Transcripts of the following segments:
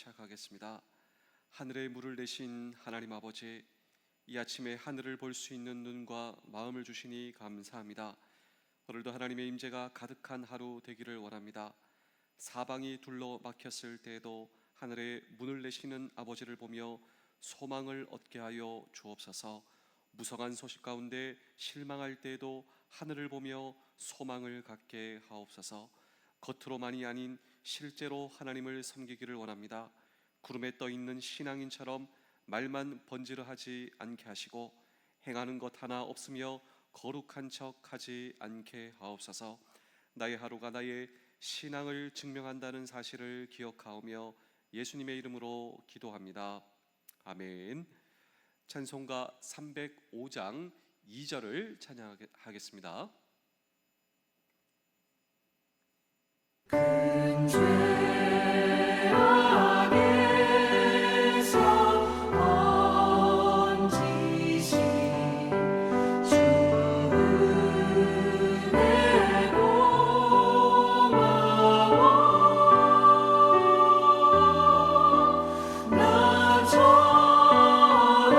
시작하겠습니다. 하늘의 물을 내신 하나님 아버지, 이 아침에 하늘을 볼 수 있는 눈과 마음을 주시니 감사합니다. 오늘도 하나님의 임재가 가득한 하루 되기를 원합니다. 사방이 둘러 막혔을 때에도 하늘의 문을 내시는 아버지를 보며 소망을 얻게 하여 주옵소서. 무성한 소식 가운데 실망할 때에도 하늘을 보며 소망을 갖게 하옵소서. 겉으로만이 아닌 실제로 하나님을 섬기기를 원합니다. 구름에 떠있는 신앙인처럼 말만 번지르하지 않게 하시고 행하는 것 하나 없으며 거룩한 척하지 않게 하옵소서. 나의 하루가 나의 신앙을 증명한다는 사실을 기억하오며 예수님의 이름으로 기도합니다. 아멘. 찬송가 305장 2절을 찬양하겠습니다. 큰 죄 안에서 얹으신 주 은혜 고마워. 나 처음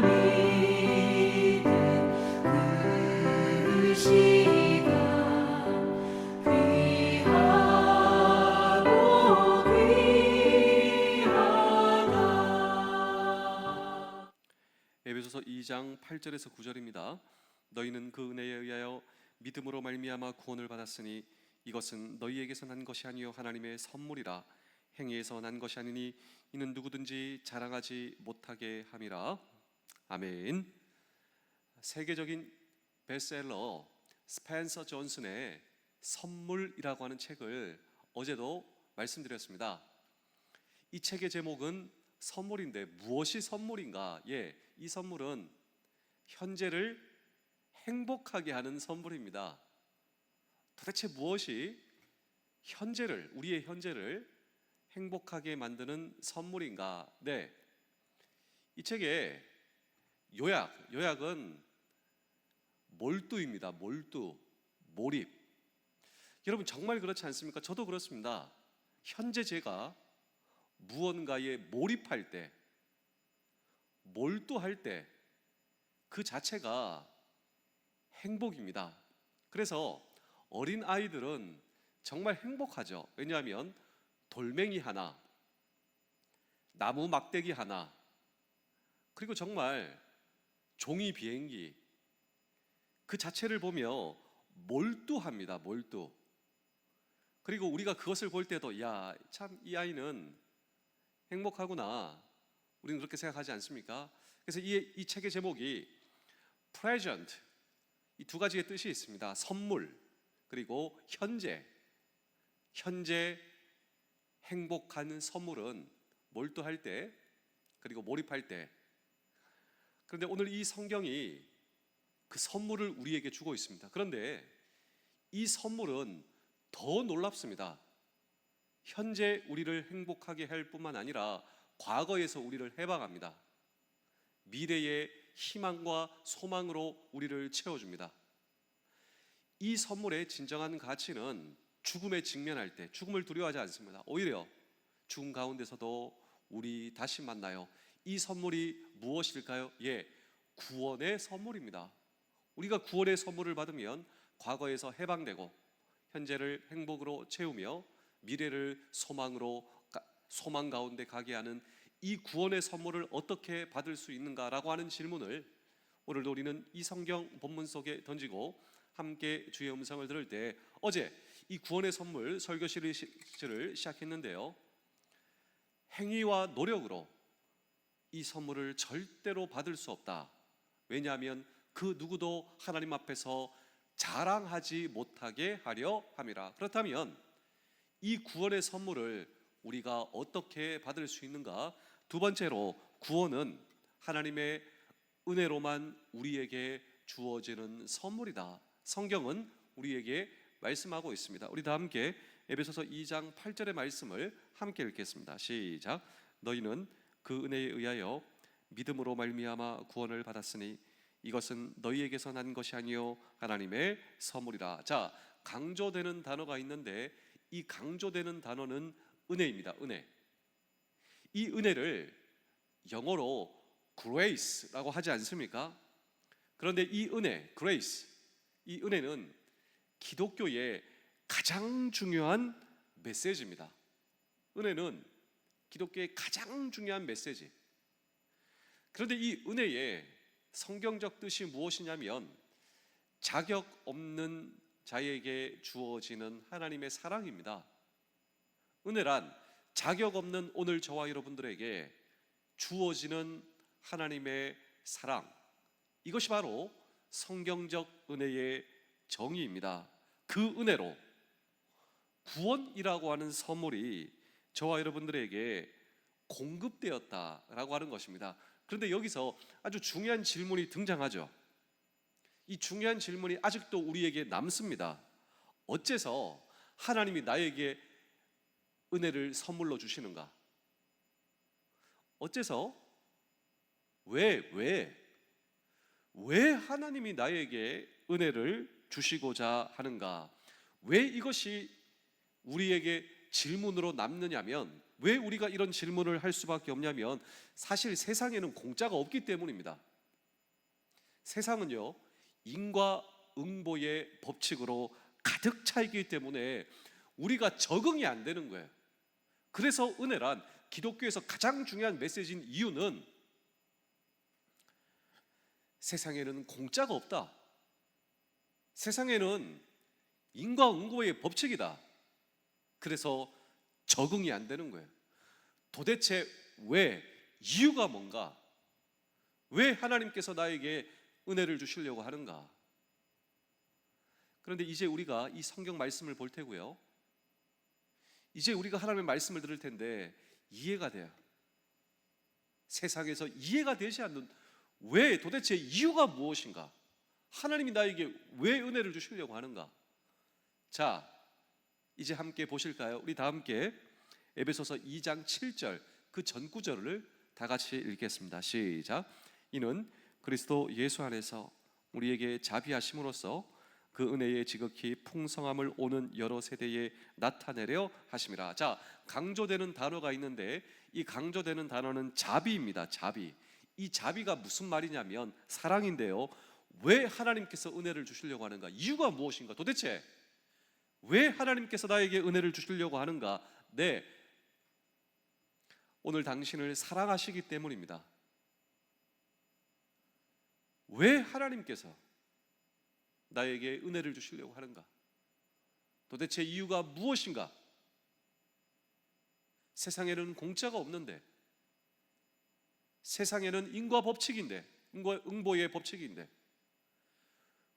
믿은 그 시간 에베소서 2장 8절에서 9절입니다. 너희는 그 은혜에 의하여 믿음으로 말미암아 구원을 받았으니 이것은 너희에게서 난 것이 아니요 하나님의 선물이라. 행위에서 난 것이 아니니 이는 누구든지 자랑하지 못하게 함이라. 아멘. 세계적인 베스트셀러 스펜서 존슨의 선물이라고 하는 책을 어제도 말씀드렸습니다. 이 책의 제목은 선물인데 무엇이 선물인가? 이 선물은 현재를 행복하게 하는 선물입니다. 도대체 무엇이 우리의 현재를 행복하게 만드는 선물인가? 이 책의 요약은 몰두입니다. 몰입. 여러분 정말 그렇지 않습니까? 저도 그렇습니다. 현재 제가 무언가에 몰입할 때, 몰두할 때 그 자체가 행복입니다. 그래서 어린 아이들은 정말 행복하죠. 왜냐하면 돌멩이 하나, 나무 막대기 하나, 그리고 정말 종이 비행기, 그 자체를 보며 몰두합니다. 몰두. 그리고 우리가 그것을 볼 때도 참 이 아이는 행복하구나, 우리는 그렇게 생각하지 않습니까? 그래서 이 책의 제목이 present, 이 두 가지의 뜻이 있습니다. 선물 그리고 현재 행복한 선물은 몰두할 때 그리고 몰입할 때. 그런데 오늘 이 성경이 그 선물을 우리에게 주고 있습니다. 그런데 이 선물은 더 놀랍습니다. 현재 우리를 행복하게 할 뿐만 아니라 과거에서 우리를 해방합니다. 미래의 희망과 소망으로 우리를 채워줍니다. 이 선물의 진정한 가치는 죽음에 직면할 때 죽음을 두려워하지 않습니다. 오히려 죽음 가운데서도 우리 다시 만나요. 이 선물이 무엇일까요? 구원의 선물입니다. 우리가 구원의 선물을 받으면 과거에서 해방되고 현재를 행복으로 채우며 미래를 소망 가운데 가게 하는 이 구원의 선물을 어떻게 받을 수 있는가라고 하는 질문을 오늘도 우리는 이 성경 본문 속에 던지고 함께 주의 음성을 들을 때, 어제 이 구원의 선물 설교 시리즈를 시작했는데요, 행위와 노력으로 이 선물을 절대로 받을 수 없다. 왜냐하면 그 누구도 하나님 앞에서 자랑하지 못하게 하려 함이라. 그렇다면 이 구원의 선물을 우리가 어떻게 받을 수 있는가? 두 번째로, 구원은 하나님의 은혜로만 우리에게 주어지는 선물이다. 성경은 우리에게 말씀하고 있습니다. 우리 다 함께 에베소서 2장 8절의 말씀을 함께 읽겠습니다. 시작. 너희는 그 은혜에 의하여 믿음으로 말미암아 구원을 받았으니 이것은 너희에게서 난 것이 아니요 하나님의 선물이라. 자, 강조되는 단어가 있는데 이 강조되는 단어는 은혜입니다. 은혜. 이 은혜를 영어로 grace라고 하지 않습니까? 그런데 이 은혜, grace, 이 은혜는 기독교의 가장 중요한 메시지입니다. 은혜는 기독교의 가장 중요한 메시지. 그런데 이 은혜의 성경적 뜻이 무엇이냐면 자격 없는 자에게 주어지는 하나님의 사랑입니다. 은혜란 자격 없는 오늘 저와 여러분들에게 주어지는 하나님의 사랑, 이것이 바로 성경적 은혜의 정의입니다. 그 은혜로 구원이라고 하는 선물이 저와 여러분들에게 공급되었다라고 하는 것입니다. 그런데 여기서 아주 중요한 질문이 등장하죠. 이 중요한 질문이 아직도 우리에게 남습니다. 어째서 하나님이 나에게 은혜를 선물로 주시는가? 어째서? 왜 하나님이 나에게 은혜를 주시고자 하는가? 왜 이것이 우리에게 질문으로 남느냐면, 왜 우리가 이런 질문을 할 수밖에 없냐면 사실 세상에는 공짜가 없기 때문입니다. 세상은요 인과응보의 법칙으로 가득 차 있기 때문에 우리가 적응이 안 되는 거예요. 그래서 은혜란 기독교에서 가장 중요한 메시지인 이유는 세상에는 공짜가 없다. 세상에는 인과응보의 법칙이다. 그래서 적응이 안 되는 거예요. 도대체 왜, 이유가 뭔가? 왜 하나님께서 나에게 은혜를 주시려고 하는가? 그런데 이제 우리가 이 성경 말씀을 볼 테고요, 이제 우리가 하나님의 말씀을 들을 텐데 이해가 돼요. 세상에서 이해가 되지 않는, 왜, 도대체 이유가 무엇인가? 하나님이 나에게 왜 은혜를 주시려고 하는가? 자, 이제 함께 보실까요? 우리 다 함께 에베소서 2장 7절 그 전 구절을 다 같이 읽겠습니다. 시작. 이는 그리스도 예수 안에서 우리에게 자비하심으로써 그 은혜의 지극히 풍성함을 오는 여러 세대에 나타내려 하심이라. 자, 강조되는 단어가 있는데 이 강조되는 단어는 자비입니다. 자비. 이 자비가 무슨 말이냐면 사랑인데요, 왜 하나님께서 은혜를 주시려고 하는가? 이유가 무엇인가? 도대체 왜 하나님께서 나에게 은혜를 주시려고 하는가? 네, 오늘 당신을 사랑하시기 때문입니다. 왜 하나님께서 나에게 은혜를 주시려고 하는가? 도대체 이유가 무엇인가? 세상에는 공짜가 없는데, 세상에는 인과 법칙인데, 응보의 법칙인데,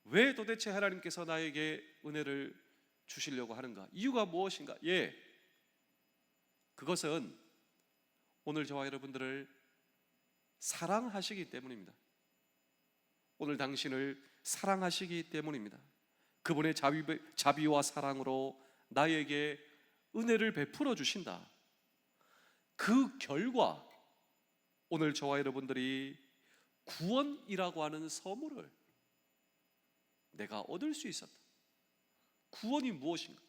왜 도대체 하나님께서 나에게 은혜를 주시려고 하는가? 이유가 무엇인가? 예, 그것은 오늘 저와 여러분들을 사랑하시기 때문입니다. 오늘 당신을 사랑하시기 때문입니다. 그분의 자비와 사랑으로 나에게 은혜를 베풀어 주신다. 그 결과 오늘 저와 여러분들이 구원이라고 하는 선물을 내가 얻을 수 있었다. 구원이 무엇인가?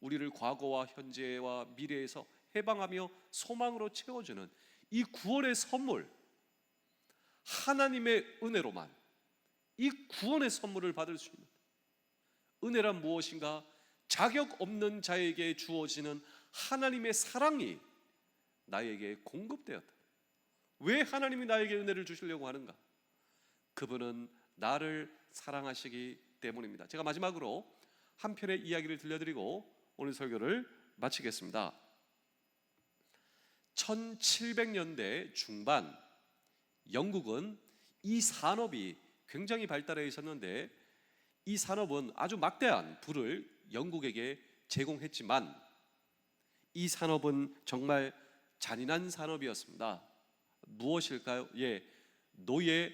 우리를 과거와 현재와 미래에서 해방하며 소망으로 채워주는 이 구원의 선물, 하나님의 은혜로만 이 구원의 선물을 받을 수 있는, 은혜란 무엇인가? 자격 없는 자에게 주어지는 하나님의 사랑이 나에게 공급되었다. 왜 하나님이 나에게 은혜를 주시려고 하는가? 그분은 나를 사랑하시기 때문입니다. 제가 마지막으로 한 편의 이야기를 들려드리고 오늘 설교를 마치겠습니다. 1700년대 중반 영국은 이 산업이 굉장히 발달해 있었는데, 이 산업은 아주 막대한 부를 영국에게 제공했지만 이 산업은 정말 잔인한 산업이었습니다. 무엇일까요? 예, 노예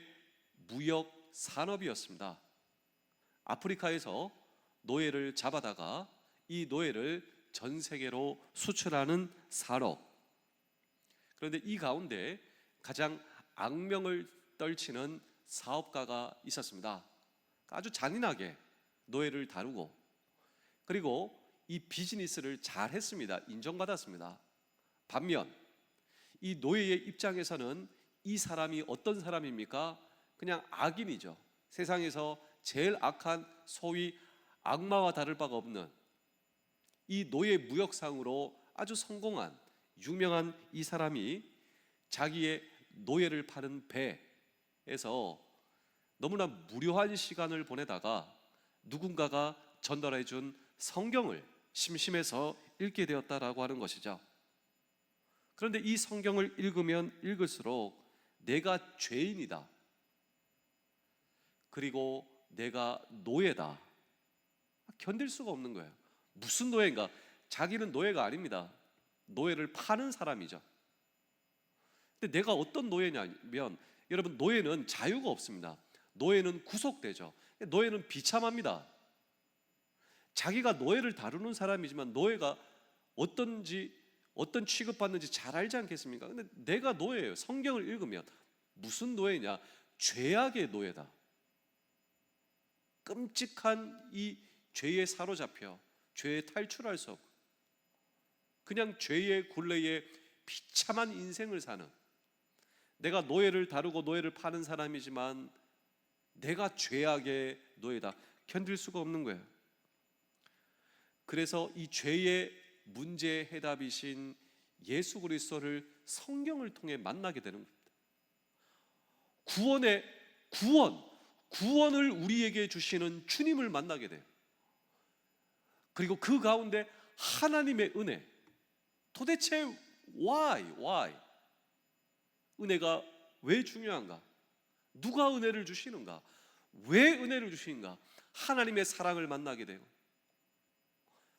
무역 산업이었습니다. 아프리카에서 노예를 잡아다가 이 노예를 전 세계로 수출하는 산업. 그런데 이 가운데 가장 악명을 떨치는 사업가가 있었습니다. 아주 잔인하게 노예를 다루고, 그리고 이 비즈니스를 잘 했습니다. 인정받았습니다. 반면 이 노예의 입장에서는 이 사람이 어떤 사람입니까? 그냥 악인이죠. 세상에서 제일 악한 소위 악마와 다를 바가 없는 이 노예 무역상으로 아주 성공한 유명한 이 사람이 자기의 노예를 파는 배에서 너무나 무료한 시간을 보내다가 누군가가 전달해 준 성경을 심심해서 읽게 되었다라고 하는 것이죠. 그런데 이 성경을 읽으면 읽을수록 내가 죄인이다, 그리고 내가 노예다, 견딜 수가 없는 거예요. 무슨 노예인가? 자기는 노예가 아닙니다. 노예를 파는 사람이죠. 근데 내가 어떤 노예냐면, 여러분, 노예는 자유가 없습니다. 노예는 구속되죠. 노예는 비참합니다. 자기가 노예를 다루는 사람이지만 노예가 어떤지, 어떤 취급받는지 잘 알지 않겠습니까? 근데 내가 노예예요. 성경을 읽으면 무슨 노예냐? 죄악의 노예다. 끔찍한 이 죄에 사로잡혀 죄에 탈출할 수 없고 그냥 죄의 굴레에 비참한 인생을 사는, 내가 노예를 다루고 노예를 파는 사람이지만 내가 죄악의 노예다. 견딜 수가 없는 거예요. 그래서 이 죄의 문제의 해답이신 예수 그리스도를 성경을 통해 만나게 되는 겁니다. 구원을 우리에게 주시는 주님을 만나게 돼요. 그리고 그 가운데 하나님의 은혜, 도대체 why? 은혜가 왜 중요한가? 누가 은혜를 주시는가? 왜 은혜를 주시는가? 하나님의 사랑을 만나게 되고,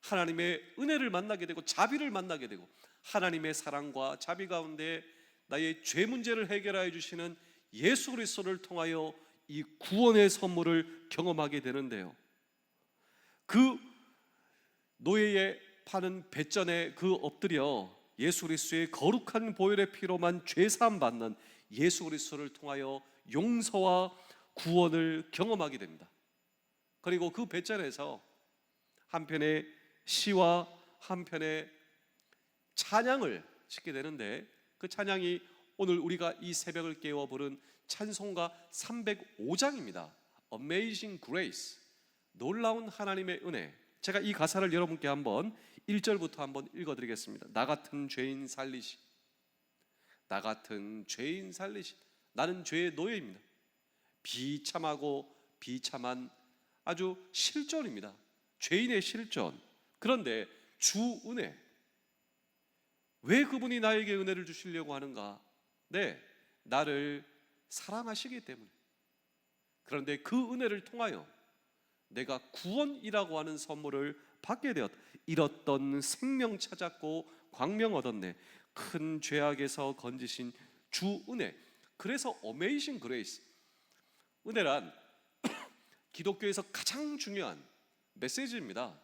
하나님의 은혜를 만나게 되고, 자비를 만나게 되고, 하나님의 사랑과 자비 가운데 나의 죄 문제를 해결하여 주시는 예수 그리스도를 통하여 이 구원의 선물을 경험하게 되는데요, 그 노예의 파는 배전에 엎드려 예수 그리스도의 거룩한 보혈의 피로만 죄 사함 받는 예수 그리스도를 통하여 용서와 구원을 경험하게 됩니다. 그리고 그 배전에서 한편의 시와 한편의 찬양을 짓게 되는데, 그 찬양이 오늘 우리가 이 새벽을 깨워 부른 찬송가 305장입니다. Amazing Grace, 놀라운 하나님의 은혜. 제가 이 가사를 여러분께 한번 1절부터 한번 읽어드리겠습니다. 나 같은 죄인 살리시, 나 같은 죄인 살리시. 나는 죄의 노예입니다. 비참하고 비참한 아주 실존입니다. 죄인의 실존. 그런데 주 은혜, 왜 그분이 나에게 은혜를 주시려고 하는가? 네, 나를 사랑하시기 때문에. 그런데 그 은혜를 통하여 내가 구원이라고 하는 선물을 받게 되었다. 잃었던 생명 찾았고 광명 얻었네. 큰 죄악에서 건지신 주 은혜. 그래서 Amazing Grace, 은혜란 기독교에서 가장 중요한 메시지입니다.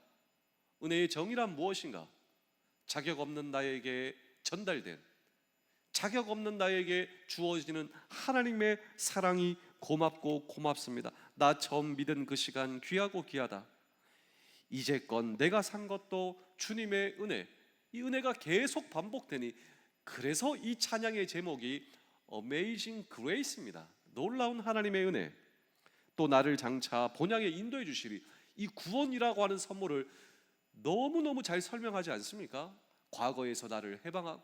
은혜의 정의란 무엇인가? 자격 없는 나에게 전달된, 자격 없는 나에게 주어지는 하나님의 사랑이 고맙고 고맙습니다. 나 처음 믿은 그 시간 귀하고 귀하다. 이제껏 내가 산 것도 주님의 은혜. 이 은혜가 계속 반복되니, 그래서 이 찬양의 제목이 Amazing Grace입니다. 놀라운 하나님의 은혜. 또 나를 장차 본향에 인도해 주시리. 이 구원이라고 하는 선물을 너무너무 잘 설명하지 않습니까? 과거에서 나를 해방하고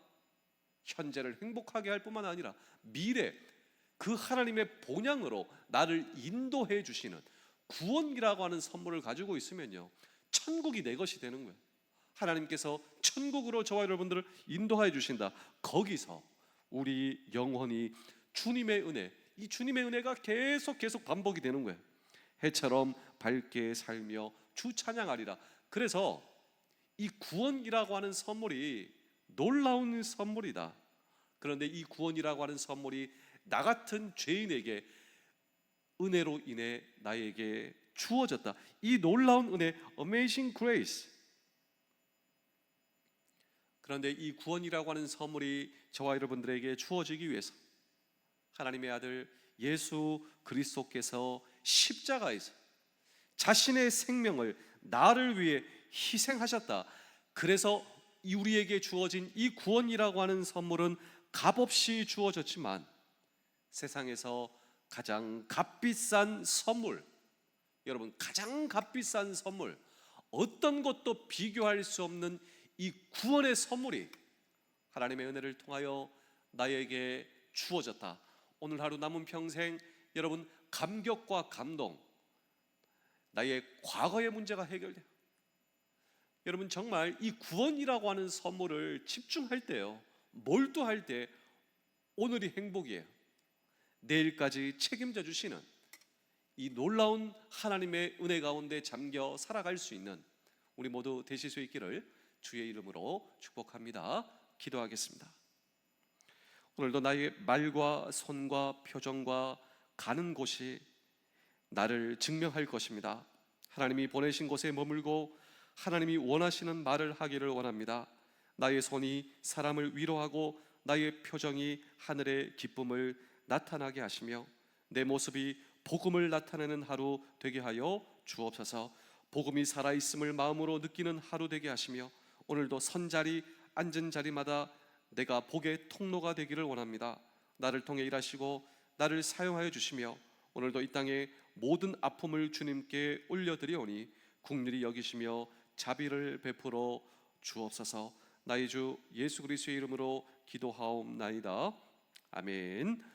현재를 행복하게 할 뿐만 아니라 미래 그 하나님의 본향으로 나를 인도해 주시는 구원이라고 하는 선물을 가지고 있으면요, 천국이 내 것이 되는 거예요. 하나님께서 천국으로 저와 여러분들을 인도해 주신다. 거기서 우리 영혼이 주님의 은혜, 이 주님의 은혜가 계속 반복이 되는 거예요. 해처럼 밝게 살며 주 찬양하리라. 그래서 이 구원이라고 하는 선물이 놀라운 선물이다. 그런데 이 구원이라고 하는 선물이 나 같은 죄인에게 은혜로 인해 나에게 주어졌다. 이 놀라운 은혜, Amazing Grace. 그런데 이 구원이라고 하는 선물이 저와 여러분들에게 주어지기 위해서 하나님의 아들 예수 그리스도께서 십자가에서 자신의 생명을 나를 위해 희생하셨다. 그래서 우리에게 주어진 이 구원이라고 하는 선물은 값없이 주어졌지만 세상에서 가장 값비싼 선물, 여러분 가장 값비싼 선물, 어떤 것도 비교할 수 없는 이 구원의 선물이 하나님의 은혜를 통하여 나에게 주어졌다. 오늘 하루 남은 평생 여러분 감격과 감동, 나의 과거의 문제가 해결돼요. 여러분 정말 이 구원이라고 하는 선물을 집중할 때요, 몰두할 때 오늘이 행복이에요. 내일까지 책임져 주시는 이 놀라운 하나님의 은혜 가운데 잠겨 살아갈 수 있는 우리 모두 되실 수 있기를 주의 이름으로 축복합니다. 기도하겠습니다. 오늘도 나의 말과 손과 표정과 가는 곳이 나를 증명할 것입니다. 하나님이 보내신 곳에 머물고 하나님이 원하시는 말을 하기를 원합니다. 나의 손이 사람을 위로하고 나의 표정이 하늘의 기쁨을 나타나게 하시며 내 모습이 복음을 나타내는 하루 되게 하여 주옵소서. 복음이 살아있음을 마음으로 느끼는 하루 되게 하시며 오늘도 선자리 앉은 자리마다 내가 복의 통로가 되기를 원합니다. 나를 통해 일하시고 나를 사용하여 주시며 오늘도 이 땅에 모든 아픔을 주님께 올려드리오니 긍휼히 여기시며 자비를 베풀어 주옵소서. 나의 주 예수 그리스도의 이름으로 기도하옵나이다. 아멘.